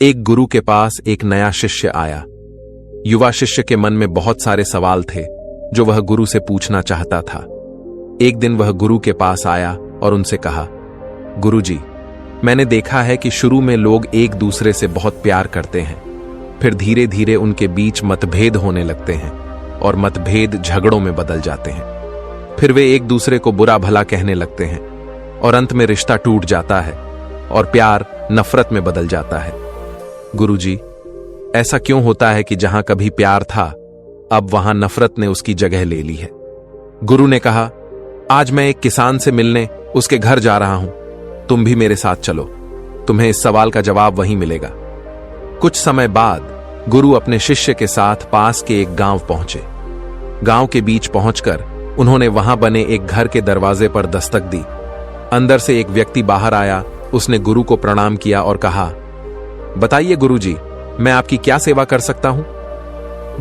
एक गुरु के पास एक नया शिष्य आया। युवा शिष्य के मन में बहुत सारे सवाल थे जो वह गुरु से पूछना चाहता था। एक दिन वह गुरु के पास आया और उनसे कहा, गुरुजी, मैंने देखा है कि शुरू में लोग एक दूसरे से बहुत प्यार करते हैं, फिर धीरे धीरे उनके बीच मतभेद होने लगते हैं और मतभेद झगड़ों में बदल जाते हैं। फिर वे एक दूसरे को बुरा भला कहने लगते हैं और अंत में रिश्ता टूट जाता है और प्यार नफरत में बदल जाता है। गुरुजी, ऐसा क्यों होता है कि जहां कभी प्यार था, अब वहां नफरत ने उसकी जगह ले ली है? गुरु ने कहा, आज मैं एक किसान से मिलने उसके घर जा रहा हूं, तुम भी मेरे साथ चलो, तुम्हें इस सवाल का जवाब वहीं मिलेगा। कुछ समय बाद गुरु अपने शिष्य के साथ पास के एक गांव पहुंचे। गांव के बीच पहुंचकर उन्होंने वहां बने एक घर के दरवाजे पर दस्तक दी। अंदर से एक व्यक्ति बाहर आया। उसने गुरु को प्रणाम किया और कहा, बताइए गुरुजी, मैं आपकी क्या सेवा कर सकता हूं?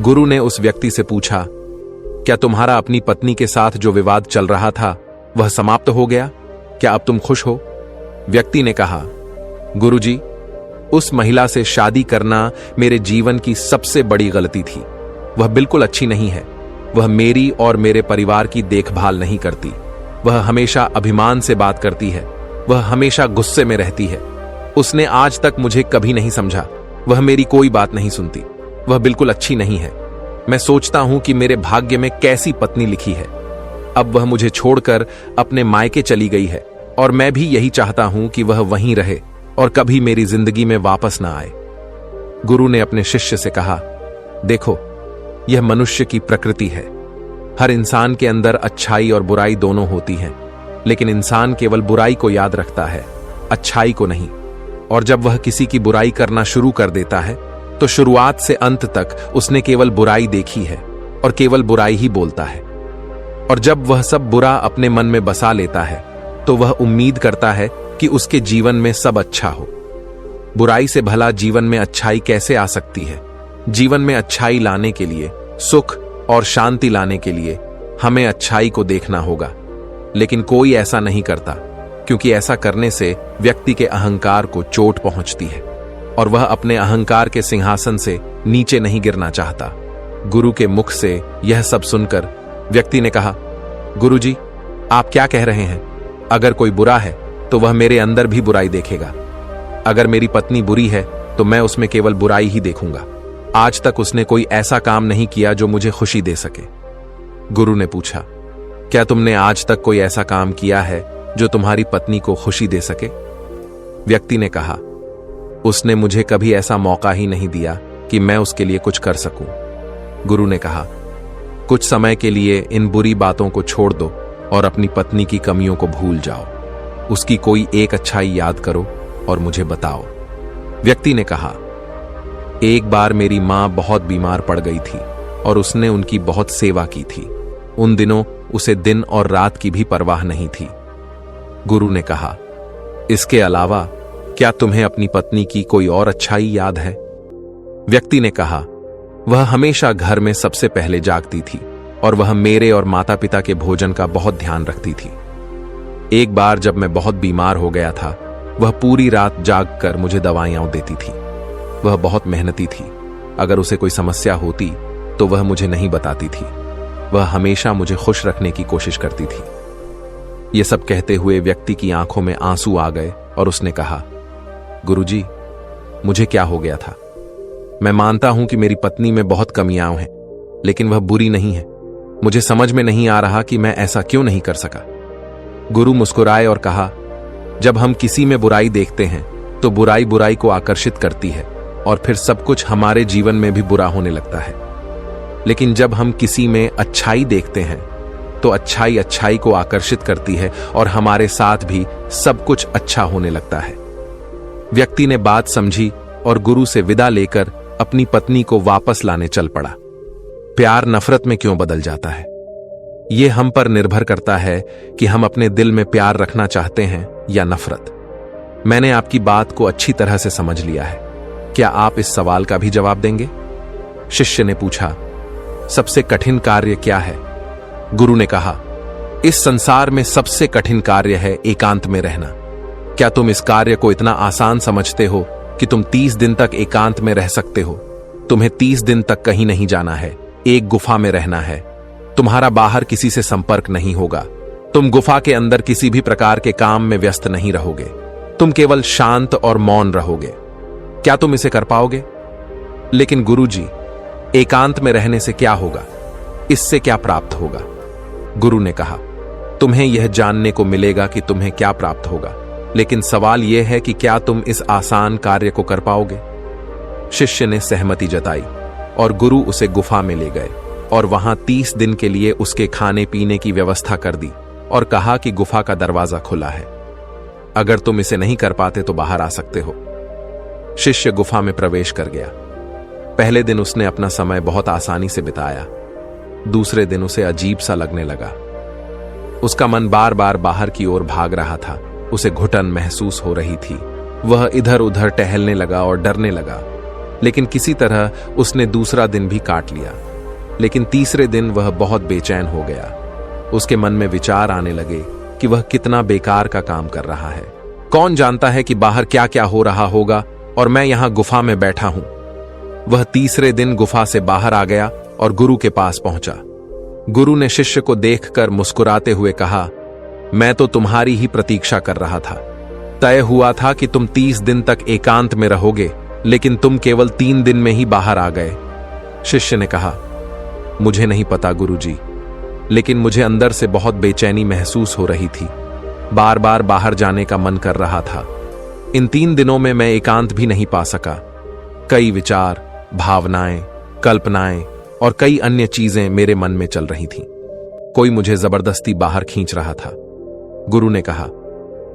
गुरु ने उस व्यक्ति से पूछा, क्या तुम्हारा अपनी पत्नी के साथ जो विवाद चल रहा था वह समाप्त हो गया? क्या अब तुम खुश हो? व्यक्ति ने कहा, गुरुजी, उस महिला से शादी करना मेरे जीवन की सबसे बड़ी गलती थी। वह बिल्कुल अच्छी नहीं है। वह मेरी और मेरे परिवार की देखभाल नहीं करती। वह हमेशा अभिमान से बात करती है। वह हमेशा गुस्से में रहती है। उसने आज तक मुझे कभी नहीं समझा। वह मेरी कोई बात नहीं सुनती। वह बिल्कुल अच्छी नहीं है। मैं सोचता हूं कि मेरे भाग्य में कैसी पत्नी लिखी है। अब वह मुझे छोड़कर अपने मायके चली गई है और मैं भी यही चाहता हूं कि वह वहीं रहे और कभी मेरी जिंदगी में वापस ना आए। गुरु ने अपने शिष्य से कहा, देखो, यह मनुष्य की प्रकृति है। हर इंसान के अंदर अच्छाई और बुराई दोनों होती हैं, लेकिन इंसान केवल बुराई को याद रखता है, अच्छाई को नहीं। और जब वह किसी की बुराई करना शुरू कर देता है तो शुरुआत से अंत तक उसने केवल बुराई देखी है और केवल बुराई ही बोलता है। और जब वह सब बुरा अपने मन में बसा लेता है तो वह उम्मीद करता है कि उसके जीवन में सब अच्छा हो। बुराई से भला जीवन में अच्छाई कैसे आ सकती है? जीवन में अच्छाई लाने के लिए, सुख और शांति लाने के लिए हमें अच्छाई को देखना होगा, लेकिन कोई ऐसा नहीं करता, क्योंकि ऐसा करने से व्यक्ति के अहंकार को चोट पहुंचती है और वह अपने अहंकार के सिंहासन से नीचे नहीं गिरना चाहता। गुरु के मुख से यह सब सुनकर व्यक्ति ने कहा, गुरुजी, आप क्या कह रहे हैं? अगर कोई बुरा है तो वह मेरे अंदर भी बुराई देखेगा। अगर मेरी पत्नी बुरी है तो मैं उसमें केवल बुराई ही देखूंगा। आज तक उसने कोई ऐसा काम नहीं किया जो मुझे खुशी दे सके। गुरु ने पूछा, क्या तुमने आज तक कोई ऐसा काम किया है जो तुम्हारी पत्नी को खुशी दे सके? व्यक्ति ने कहा, उसने मुझे कभी ऐसा मौका ही नहीं दिया कि मैं उसके लिए कुछ कर सकूं। गुरु ने कहा, कुछ समय के लिए इन बुरी बातों को छोड़ दो और अपनी पत्नी की कमियों को भूल जाओ। उसकी कोई एक अच्छाई याद करो और मुझे बताओ। व्यक्ति ने कहा, एक बार मेरी मां बहुत बीमार पड़ गई थी और उसने उनकी बहुत सेवा की थी। उन दिनों उसे दिन और रात की भी परवाह नहीं थी। गुरु ने कहा, इसके अलावा क्या तुम्हें अपनी पत्नी की कोई और अच्छाई याद है? व्यक्ति ने कहा, वह हमेशा घर में सबसे पहले जागती थी और वह मेरे और माता पिता के भोजन का बहुत ध्यान रखती थी। एक बार जब मैं बहुत बीमार हो गया था, वह पूरी रात जागकर मुझे दवाइयां देती थी। वह बहुत मेहनती थी। अगर उसे कोई समस्या होती तो वह मुझे नहीं बताती थी। वह हमेशा मुझे खुश रखने की कोशिश करती थी। यह सब कहते हुए व्यक्ति की आंखों में आंसू आ गए और उसने कहा, गुरुजी, मुझे क्या हो गया था? मैं मानता हूं कि मेरी पत्नी में बहुत कमियां हैं, लेकिन वह बुरी नहीं है। मुझे समझ में नहीं आ रहा कि मैं ऐसा क्यों नहीं कर सका। गुरु मुस्कुराए और कहा, जब हम किसी में बुराई देखते हैं तो बुराई बुराई को आकर्षित करती है और फिर सब कुछ हमारे जीवन में भी बुरा होने लगता है। लेकिन जब हम किसी में अच्छाई देखते हैं तो अच्छाई अच्छाई को आकर्षित करती है और हमारे साथ भी सब कुछ अच्छा होने लगता है। व्यक्ति ने बात समझी और गुरु से विदा लेकर अपनी पत्नी को वापस लाने चल पड़ा। प्यार नफरत में क्यों बदल जाता है? यह हम पर निर्भर करता है कि हम अपने दिल में प्यार रखना चाहते हैं या नफरत। मैंने आपकी बात को अच्छी तरह से समझ लिया है। क्या आप इस सवाल का भी जवाब देंगे? शिष्य ने पूछा, सबसे कठिन कार्य क्या है? गुरु ने कहा, इस संसार में सबसे कठिन कार्य है एकांत में रहना। क्या तुम इस कार्य को इतना आसान समझते हो कि तुम 30 दिन तक एकांत में रह सकते हो। तुम्हें 30 दिन तक कहीं नहीं जाना है, एक गुफा में रहना है। तुम्हारा बाहर किसी से संपर्क नहीं होगा। तुम गुफा के अंदर किसी भी प्रकार के काम में व्यस्त नहीं रहोगे। तुम केवल शांत और मौन रहोगे। क्या तुम इसे कर पाओगे? लेकिन गुरुजी, एकांत में रहने से क्या होगा? इससे क्या प्राप्त होगा? गुरु ने कहा, तुम्हें यह जानने को मिलेगा कि तुम्हें क्या प्राप्त होगा, लेकिन सवाल यह है कि क्या तुम इस आसान कार्य को कर पाओगे? शिष्य ने सहमति जताई और गुरु उसे गुफा में ले गए और वहां 30 दिन के लिए उसके खाने पीने की व्यवस्था कर दी और कहा कि गुफा का दरवाजा खुला है। अगर तुम इसे नहीं कर पाते तो बाहर आ सकते हो। शिष्य गुफा में प्रवेश कर गया। पहले दिन उसने अपना समय बहुत आसानी से बिताया। दूसरे दिन उसे अजीब सा लगने लगा। उसका मन बार बार बाहर की ओर भाग रहा था। उसे घुटन महसूस हो रही थी। वह इधर उधर टहलने लगा और डरने लगा। लेकिन किसी तरह उसने दूसरा दिन भी काट लिया। लेकिन तीसरे दिन वह बहुत बेचैन हो गया। उसके मन में विचार आने लगे कि वह कितना बेकार का काम कर रहा है। कौन जानता है कि बाहर क्या क्या हो रहा होगा और मैं यहां गुफा में बैठा हूं। वह तीसरे दिन गुफा से बाहर आ गया और गुरु के पास पहुंचा। गुरु ने शिष्य को देखकर मुस्कुराते हुए कहा, मैं तो तुम्हारी ही प्रतीक्षा कर रहा था। तय हुआ था कि तुम 30 दिन तक एकांत में रहोगे, लेकिन तुम केवल 3 दिन में ही बाहर आ गए। शिष्य ने कहा, मुझे नहीं पता गुरुजी, लेकिन मुझे अंदर से बहुत बेचैनी महसूस हो रही थी। बार बार बाहर जाने का मन कर रहा था। इन 3 दिनों में मैं एकांत भी नहीं पा सका। कई विचार, भावनाएं, कल्पनाएं और कई अन्य चीजें मेरे मन में चल रही थीं। कोई मुझे जबरदस्ती बाहर खींच रहा था। गुरु ने कहा,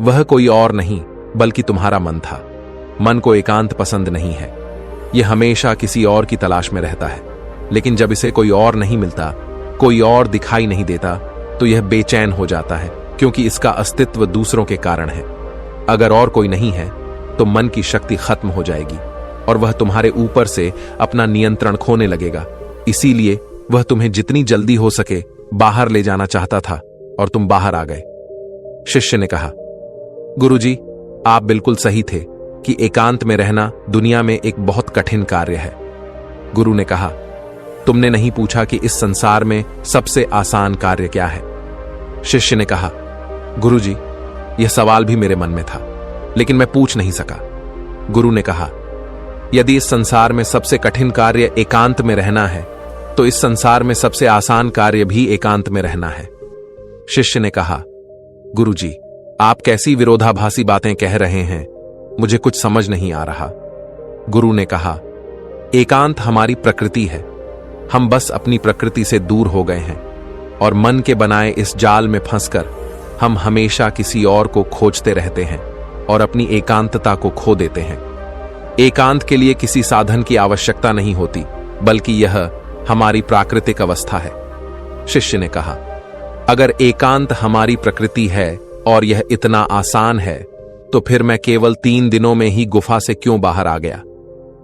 वह कोई और नहीं बल्कि तुम्हारा मन था। मन को एकांत पसंद नहीं है। यह हमेशा किसी और की तलाश में रहता है, लेकिन जब इसे कोई और नहीं मिलता, कोई और दिखाई नहीं देता, तो यह बेचैन हो जाता है, क्योंकि इसका अस्तित्व दूसरों के कारण है। अगर और कोई नहीं है तो मन की शक्ति खत्म हो जाएगी और वह तुम्हारे ऊपर से अपना नियंत्रण खोने लगेगा। इसीलिए वह तुम्हें जितनी जल्दी हो सके बाहर ले जाना चाहता था और तुम बाहर आ गए। शिष्य ने कहा, गुरुजी, आप बिल्कुल सही थे कि एकांत में रहना दुनिया में एक बहुत कठिन कार्य है। गुरु ने कहा, तुमने नहीं पूछा कि इस संसार में सबसे आसान कार्य क्या है। शिष्य ने कहा, गुरुजी, यह सवाल भी मेरे मन में था, लेकिन मैं पूछ नहीं सका। गुरु ने कहा, यदि इस संसार में सबसे कठिन कार्य एकांत में रहना है, तो इस संसार में सबसे आसान कार्य भी एकांत में रहना है। शिष्य ने कहा, गुरुजी, आप कैसी विरोधाभासी बातें कह रहे हैं, मुझे कुछ समझ नहीं आ रहा। गुरु ने कहा, एकांत हमारी प्रकृति है। हम बस अपनी प्रकृति से दूर हो गए हैं और मन के बनाए इस जाल में फंसकर हम हमेशा किसी और को खोजते रहते हैं और अपनी एकांतता को खो देते हैं। एकांत के लिए किसी साधन की आवश्यकता नहीं होती, बल्कि यह हमारी प्राकृतिक अवस्था है। शिष्य ने कहा, अगर एकांत हमारी प्रकृति है और यह इतना आसान है, तो फिर मैं केवल 3 दिनों में ही गुफा से क्यों बाहर आ गया?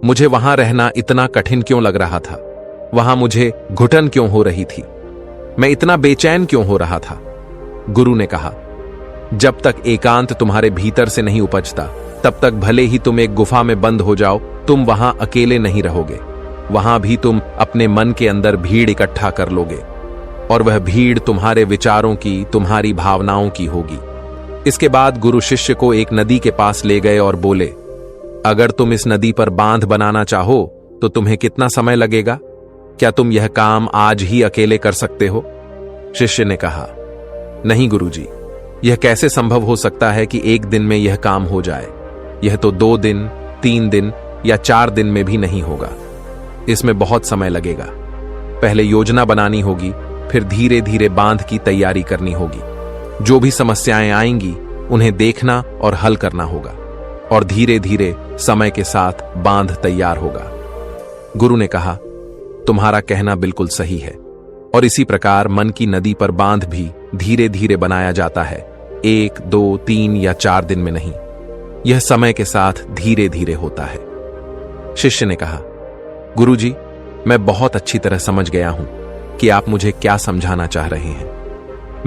मुझे वहां रहना इतना कठिन क्यों लग रहा था? वहां मुझे घुटन क्यों हो रही थी? मैं इतना बेचैन क्यों हो रहा था? गुरु ने कहा, जब तक एकांत तुम्हारे भीतर से नहीं उपजता, तब तक भले ही तुम एक गुफा में बंद हो जाओ, तुम वहां अकेले नहीं रहोगे। वहां भी तुम अपने मन के अंदर भीड़ इकट्ठा कर लोगे और वह भीड़ तुम्हारे विचारों की, तुम्हारी भावनाओं की होगी। इसके बाद गुरु शिष्य को एक नदी के पास ले गए और बोले, अगर तुम इस नदी पर बांध बनाना चाहो तो तुम्हें कितना समय लगेगा? क्या तुम यह काम आज ही अकेले कर सकते हो? शिष्य ने कहा, नहीं गुरुजी, यह कैसे संभव हो सकता है कि एक दिन में यह काम हो जाए? यह तो 2 दिन, 3 दिन या 4 दिन में भी नहीं होगा। इसमें बहुत समय लगेगा। पहले योजना बनानी होगी, फिर धीरे धीरे बांध की तैयारी करनी होगी। जो भी समस्याएं आएंगी उन्हें देखना और हल करना होगा और धीरे धीरे समय के साथ बांध तैयार होगा। गुरु ने कहा, तुम्हारा कहना बिल्कुल सही है और इसी प्रकार मन की नदी पर बांध भी धीरे धीरे बनाया जाता है, 1, 2, 3 या 4 दिन में नहीं। यह समय के साथ धीरे धीरे होता है। शिष्य ने कहा, गुरुजी, मैं बहुत अच्छी तरह समझ गया हूं कि आप मुझे क्या समझाना चाह रहे हैं।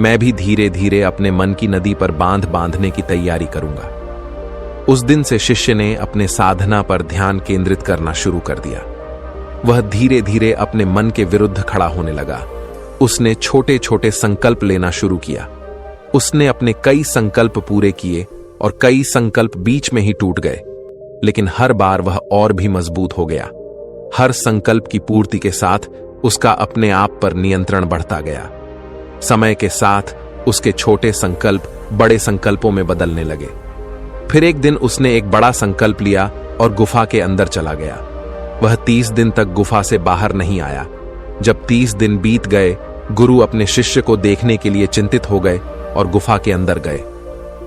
मैं भी धीरे धीरे अपने मन की नदी पर बांध बांधने की तैयारी करूंगा। उस दिन से शिष्य ने अपने साधना पर ध्यान केंद्रित करना शुरू कर दिया। वह धीरे धीरे अपने मन के विरुद्ध खड़ा होने लगा। उसने छोटे छोटे संकल्प लेना शुरू किया। उसने अपने कई संकल्प पूरे किए और कई संकल्प बीच में ही टूट गए, लेकिन हर बार वह और भी मजबूत हो गया। हर संकल्प की पूर्ति के साथ उसका अपने आप पर नियंत्रण बढ़ता गया। समय के साथ उसके छोटे संकल्प बड़े संकल्पों में बदलने लगे। फिर एक दिन उसने एक बड़ा संकल्प लिया और गुफा के अंदर चला गया। वह 30 दिन तक गुफा से बाहर नहीं आया। जब 30 दिन बीत गए, गुरु अपने शिष्य को देखने के लिए चिंतित हो गए और गुफा के अंदर गए।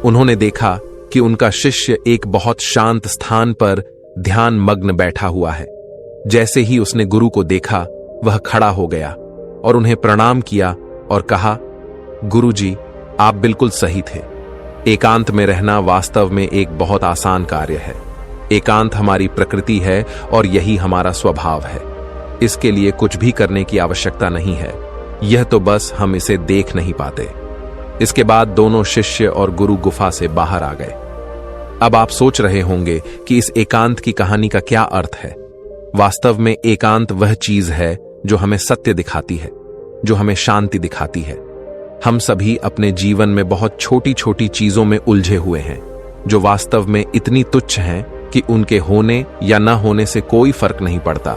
उन्होंने देखा कि उनका शिष्य एक बहुत शांत स्थान पर ध्यान मग्न बैठा हुआ है। जैसे ही उसने गुरु को देखा, वह खड़ा हो गया और उन्हें प्रणाम किया और कहा, गुरु जी, आप बिल्कुल सही थे। एकांत में रहना वास्तव में एक बहुत आसान कार्य है। एकांत हमारी प्रकृति है और यही हमारा स्वभाव है। इसके लिए कुछ भी करने की आवश्यकता नहीं है। यह तो बस हम इसे देख नहीं पाते। इसके बाद दोनों शिष्य और गुरु गुफा से बाहर आ गए। अब आप सोच रहे होंगे कि इस एकांत की कहानी का क्या अर्थ है। वास्तव में एकांत वह चीज है जो हमें सत्य दिखाती है, जो हमें शांति दिखाती है। हम सभी अपने जीवन में बहुत छोटी छोटी चीजों में उलझे हुए हैं, जो वास्तव में इतनी तुच्छ हैं कि उनके होने या न होने से कोई फर्क नहीं पड़ता,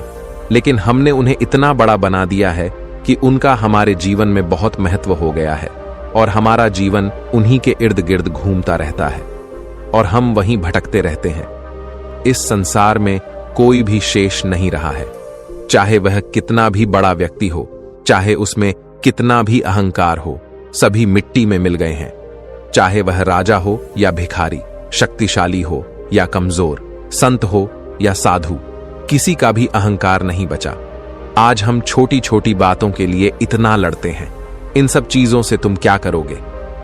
लेकिन हमने उन्हें इतना बड़ा बना दिया है कि उनका हमारे जीवन में बहुत महत्व हो गया है और हमारा जीवन उन्हीं के इर्द गिर्द घूमता रहता है और हम वहीं भटकते रहते हैं। इस संसार में कोई भी शेष नहीं रहा है, चाहे वह कितना भी बड़ा व्यक्ति हो, चाहे उसमें कितना भी अहंकार हो, सभी मिट्टी में मिल गए हैं। चाहे वह राजा हो या भिखारी, शक्तिशाली हो या कमजोर, संत हो या साधु, किसी का भी अहंकार नहीं बचा। आज हम छोटी छोटी बातों के लिए इतना लड़ते हैं। इन सब चीजों से तुम क्या करोगे?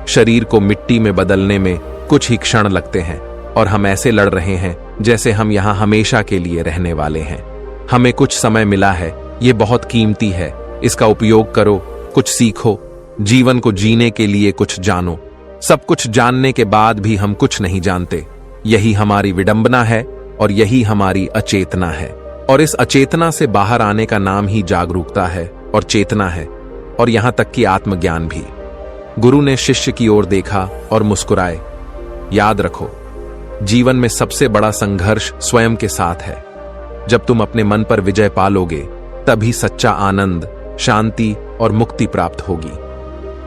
शरीर को मिट्टी में बदलने में कुछ ही क्षण लगते हैं और हम ऐसे लड़ रहे हैं जैसे हम यहां हमेशा के लिए रहने वाले हैं। हमें कुछ समय मिला है, यह बहुत कीमती है। इसका उपयोग करो, कुछ सीखो, जीवन को जीने के लिए कुछ जानो। सब कुछ जानने के बाद भी हम कुछ नहीं जानते। यही हमारी विडंबना है और यही हमारी अचेतना है। और इस अचेतना से बाहर आने का नाम ही जागरूकता है और चेतना है, और यहां तक कि आत्मज्ञान भी। गुरु ने शिष्य की ओर देखा और मुस्कुराए। याद रखो, जीवन में सबसे बड़ा संघर्ष स्वयं के साथ है। जब तुम अपने मन पर विजय पालोगे, तभी सच्चा आनंद, शांति और मुक्ति प्राप्त होगी।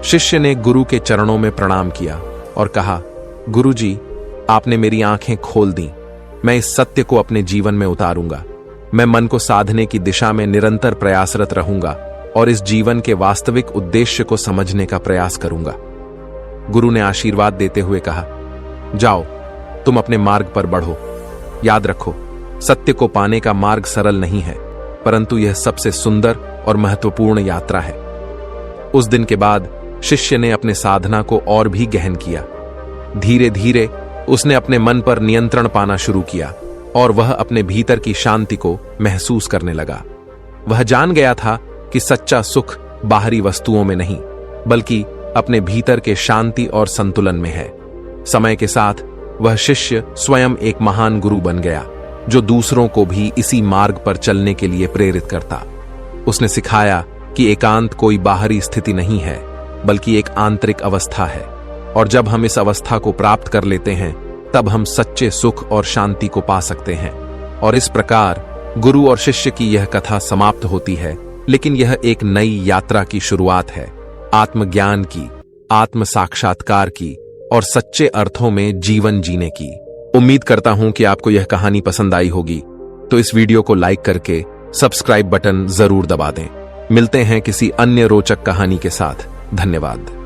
शिष्य ने गुरु के चरणों में प्रणाम किया और कहा, गुरु जी, आपने मेरी आंखें खोल दी। मैं इस सत्य को अपने जीवन में उतारूंगा। मैं मन को साधने की दिशा में निरंतर प्रयासरत रहूंगा और इस जीवन के वास्तविक उद्देश्य को समझने का प्रयास करूंगा। गुरु ने आशीर्वाद देते हुए कहा, जाओ, तुम अपने मार्ग पर बढ़ो। याद रखो, सत्य को पाने का मार्ग सरल नहीं है, परंतु यह सबसे सुंदर और महत्वपूर्ण यात्रा है। उस दिन के बाद शिष्य ने अपने साधना को और भी गहन किया। धीरे धीरे उसने अपने मन पर नियंत्रण पाना शुरू किया और वह अपने भीतर की शांति को महसूस करने लगा। वह जान गया था कि सच्चा सुख बाहरी वस्तुओं में नहीं, बल्कि अपने भीतर के शांति और संतुलन में है। समय के साथ वह शिष्य स्वयं एक महान गुरु बन गया, जो दूसरों को भी इसी मार्ग पर चलने के लिए प्रेरित करता। उसने सिखाया कि एकांत कोई बाहरी स्थिति नहीं है, बल्कि एक आंतरिक अवस्था है, और जब हम इस अवस्था को प्राप्त कर लेते हैं, तब हम सच्चे सुख और शांति को पा सकते हैं। और इस प्रकार गुरु और शिष्य की यह कथा समाप्त होती है, लेकिन यह एक नई यात्रा की शुरुआत है, आत्मज्ञान की, आत्म साक्षात्कार की और सच्चे अर्थों में जीवन जीने की। उम्मीद करता हूं कि आपको यह कहानी पसंद आई होगी, तो इस वीडियो को लाइक करके सब्सक्राइब बटन जरूर दबा दें। मिलते हैं किसी अन्य रोचक कहानी के साथ। धन्यवाद।